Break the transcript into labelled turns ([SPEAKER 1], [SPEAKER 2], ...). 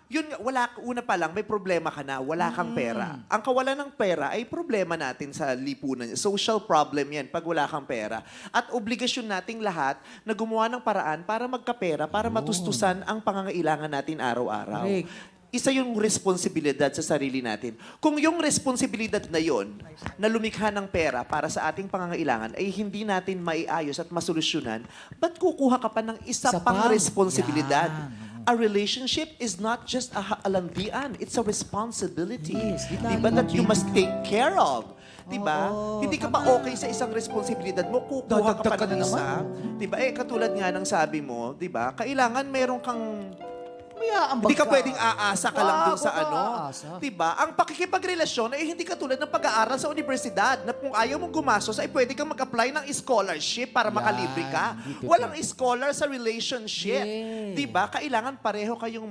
[SPEAKER 1] Yun nga, una pa lang, may problema ka na, wala kang pera. Ang kawalan ng pera ay problema natin sa lipunan. Social problem yan pag wala kang pera. At obligasyon nating lahat na gumawa ng paraan para magkapera, para matustusan ang pangangailangan natin araw-araw.
[SPEAKER 2] Correct.
[SPEAKER 1] Isa yung responsibilidad sa sarili natin. Kung yung responsibilidad na yon na lumikha ng pera para sa ating pangangailangan ay hindi natin maiayos at masolusyonan, ba't kukuha ka pa ng isa
[SPEAKER 2] Isa
[SPEAKER 1] pang
[SPEAKER 2] pa?
[SPEAKER 1] responsibilidad?
[SPEAKER 2] Yan.
[SPEAKER 1] A relationship is not just a alandian, it's a responsibility.
[SPEAKER 2] Yes,
[SPEAKER 1] Diba that you must take care of? Diba?
[SPEAKER 2] Oo,
[SPEAKER 1] Hindi ka ba okay sa isang responsibilidad mo, kukuha ka
[SPEAKER 2] Dadagdag
[SPEAKER 1] pa
[SPEAKER 2] ka
[SPEAKER 1] ng
[SPEAKER 2] na
[SPEAKER 1] isa?
[SPEAKER 2] naman.
[SPEAKER 1] Diba? Katulad nga ng sabi mo, diba? Kailangan meron kang
[SPEAKER 2] May aambag
[SPEAKER 1] hindi ka pwedeng aasa ka lang dun sa
[SPEAKER 2] Wag
[SPEAKER 1] ano.
[SPEAKER 2] aasa.
[SPEAKER 1] Diba? Ang pakikipagrelasyon ay hindi katulad ng pag-aaral sa universidad na kung ayaw mong gumastos ay pwede kang mag-apply ng scholarship para makalibre ka.
[SPEAKER 2] Hindi
[SPEAKER 1] Walang scholar sa relationship.
[SPEAKER 2] Yes.
[SPEAKER 1] Diba? Kailangan pareho kayong